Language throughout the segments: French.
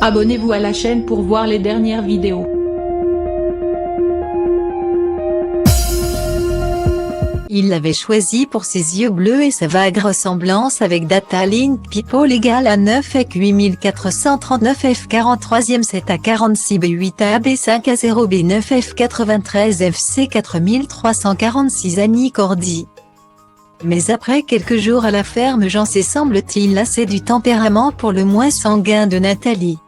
Abonnez-vous à la chaîne pour voir les dernières vidéos. Il l'avait choisi pour ses yeux bleus et sa vague ressemblance avec Datalink People égale à 9 EC 8439 F 43e 7 à 46 B8 AB 5 à 0 B9 F 93 FC 4346 Annie Cordy. Mais après quelques jours à la ferme, Jean s'est semble-t-il lassé du tempérament pour le moins sanguin de Nathalie.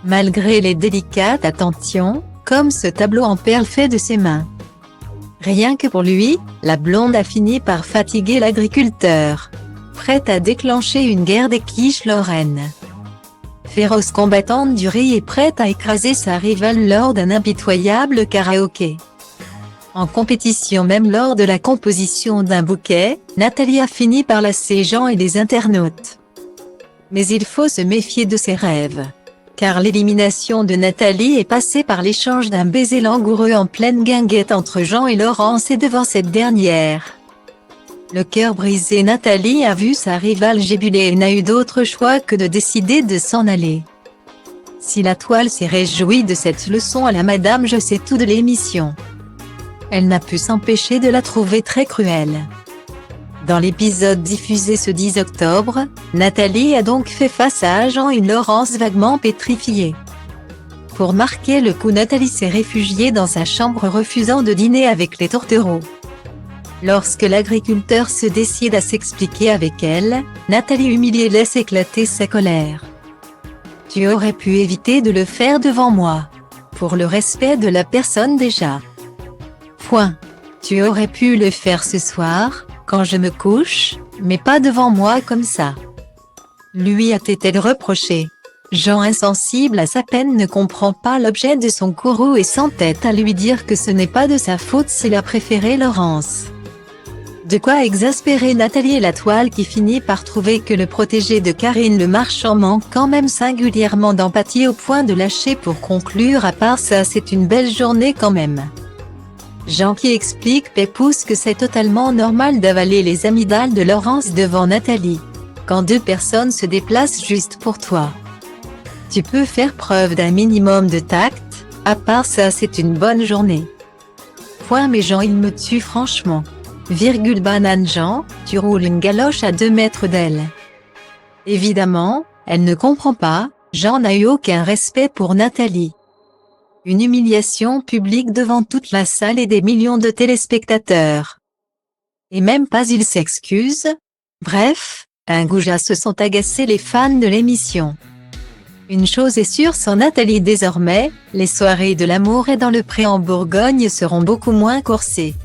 Malgré les délicates attentions, comme ce tableau en perles fait de ses mains. Rien que pour lui, la blonde a fini par fatiguer l'agriculteur. Prête à déclencher une guerre des quiches lorraines. Féroce combattante du riz et prête à écraser sa rivale lors d'un impitoyable karaoké. En compétition même lors de la composition d'un bouquet, Nathalie a fini par lasser Jean et les internautes. Mais il faut se méfier de ses rêves. Car l'élimination de Nathalie est passée par l'échange d'un baiser langoureux en pleine guinguette entre Jean et Laurence et devant cette dernière. Le cœur brisé, Nathalie a vu sa rivale jubiler et n'a eu d'autre choix que de décider de s'en aller. Si la toile s'est réjouie de cette leçon à la Madame Je sais tout de l'émission, elle n'a pu s'empêcher de la trouver très cruelle. Dans l'épisode diffusé ce 10 octobre, Nathalie a donc fait face à Jean et Laurence vaguement pétrifiée. Pour marquer le coup, Nathalie s'est réfugiée dans sa chambre refusant de dîner avec les tourtereaux. Lorsque l'agriculteur se décide à s'expliquer avec elle, Nathalie humiliée laisse éclater sa colère. « Tu aurais pu éviter de le faire devant moi. Pour le respect de la personne déjà. Point. Tu aurais pu le faire ce soir, quand je me couche, mais pas devant moi comme ça. » Lui a-t-elle reproché. Jean, insensible à sa peine, ne comprend pas l'objet de son courroux et s'entête à lui dire que ce n'est pas de sa faute s'il a préféré Laurence. De quoi exaspérer Nathalie et la toile qui finit par trouver que le protégé de Karine le marchand manque quand même singulièrement d'empathie au point de lâcher pour conclure « À part ça, c'est une belle journée quand même. » Jean qui explique Pépouze que c'est totalement normal d'avaler les amygdales de Laurence devant Nathalie. Quand deux personnes se déplacent juste pour toi, tu peux faire preuve d'un minimum de tact, à part ça c'est une bonne journée. Point. Mais Jean, il me tue franchement. Banane Jean, tu roules une galoche à 2 mètres d'elle. Évidemment, elle ne comprend pas, Jean n'a eu aucun respect pour Nathalie. Une humiliation publique devant toute la salle et des millions de téléspectateurs. Et même pas il s'excuse. Bref, un goujat, se sont agacés les fans de l'émission. Une chose est sûre, sans Nathalie désormais, les soirées de l'amour et dans le pré en Bourgogne seront beaucoup moins corsées.